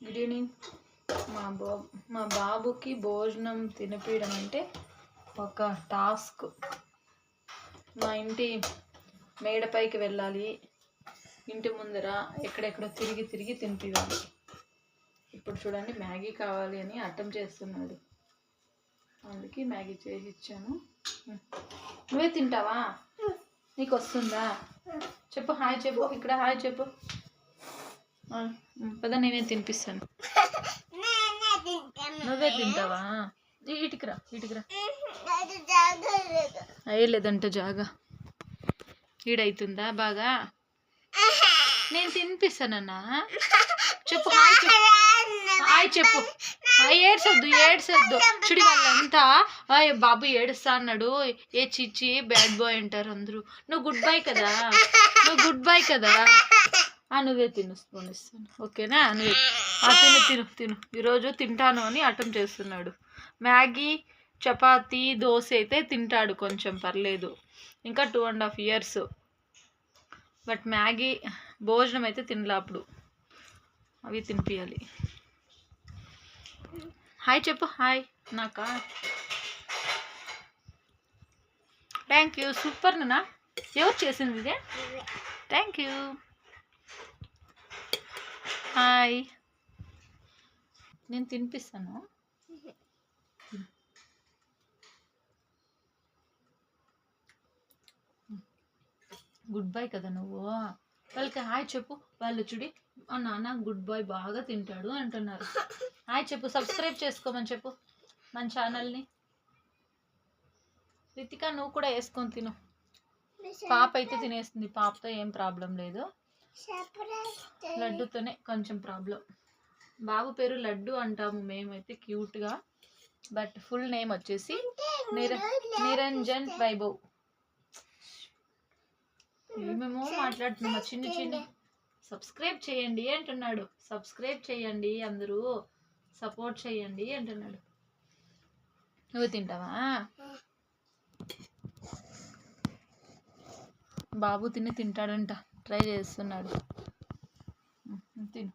Good evening. మా బాబుకి భోజనం తినిపించడం అంటే ఒక టాస్క్. మా ఇంటి మేడపైకి వెళ్ళాలి, ఇంటి ముందర ఎక్కడెక్కడో తిరిగి తిరిగి తినిపించాలి. ఇప్పుడు చూడండి, మ్యాగీ కావాలి అని అట్టం చేస్తున్నాడు. అందుకే మ్యాగీ చేసి ఇచ్చాను. నువ్వే తింటావా? నీకు వస్తుందా? చెప్పు, హాయ్ చెప్పు. ఇక్కడ హాయ్ చెప్పు. పద, నేనే తినిపిస్తాను. నువ్వే తింటావా? ఇటుకురా. అయ్యలేదంట జాగా. ఈడవుతుందా బాగా? నేను తినిపిస్తానన్నా. చెప్పు, హాయ్ చెప్పు. హాయ్ చెప్పు. ఏడ్సొద్దు. చూడి వాళ్ళంతా బాబు ఏడుస్తా అన్నాడు, ఏ చిచ్చి బ్యాడ్ బాయ్ అంటారు అందరూ. నువ్వు గుడ్ బై కదా. నువ్వే తినిస్తాను, ఓకేనా? నువ్వే తిను. ఈరోజు తింటాను అని అటెం చేస్తున్నాడు. మ్యాగీ, చపాతీ, దోశ అయితే తింటాడు, కొంచెం పర్లేదు. ఇంకా 2.5 years. బట్ మ్యాగీ, భోజనం అయితే తినలే. అప్పుడు అవి తినిపించాలి. హాయ్ చెప్పు. హాయ్ నాకా. Thank you. సూపర్ నాన్న. ఎవరు చేసింది ఇదే? Thank you. హాయ్. నేను తినిపిస్తాను. గుడ్ బై కదా నువ్వు. వాళ్ళకి హాయ్ చెప్పు. వాళ్ళు చూడి, నాన్న గుడ్ బాయ్ బాగా తింటాడు అంటున్నారు. హాయ్ చెప్పు. సబ్స్క్రైబ్ చేసుకోమని చెప్పు మన ఛానల్ని. రితిక, నువ్వు కూడా వేసుకొని తిను. పాప అయితే తినేస్తుంది, పాపతో ఏం ప్రాబ్లం లేదు. లడ్డుతోనే కొంచెం ప్రాబ్లం. బాబు పేరు లడ్డు అంటాము మేమైతే క్యూట్గా. బట్ ఫుల్ నేమ్ వచ్చేసి నిరంజన్ వైభవ్. ఏమేమో మాట్లాడుతున్నాం. చిన్న సబ్స్క్రైబ్ చేయండి అంటున్నాడు. సబ్స్క్రైబ్ చేయండి, అందరూ సపోర్ట్ చేయండి అంటున్నాడు. నువ్వు తింటావా? బాబు తింటాడంట, ట్రై చేస్తున్నాడు. తిను.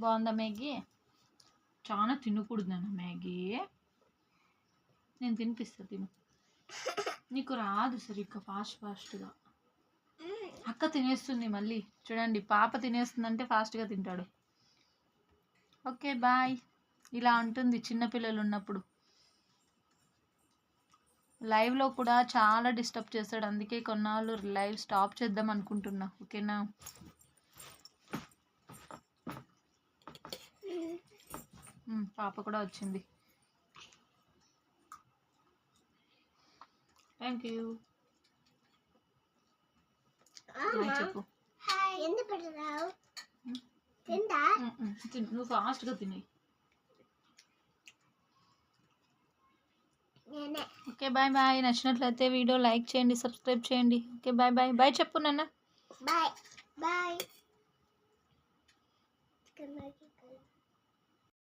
బాగుందా మ్యాగీ? చాలా తినకూడదు నాన్న మ్యాగీ. నేను తినిపిస్తా, తిను. నీకు రాదు సరిగ్గా ఫాస్ట్గా. అక్క తినేస్తుంది మళ్ళీ. చూడండి, పాప తినేస్తుందంటే ఫాస్ట్గా తింటాడు. Okay bye. ఇలా ఉంటుంది చిన్నపిల్లలు ఉన్నప్పుడు. లైవ్లో కూడా చాలా డిస్టర్బ్ చేస్తాడు, అందుకే కొన్నాళ్ళు లైవ్ స్టాప్ చేద్దాం అనుకుంటున్నా. ఓకేనా? పాప కూడా వచ్చింది. Thank you. చెప్పు. నువ్వు ఫాస్ట్గా తిని. Okay bye bye. నచ్చినట్లయితే వీడియో లైక్ చేయండి, సబ్స్క్రైబ్ చేయండి. Okay bye bye. బాయ్ చెప్పు నాన్న. బాయ్.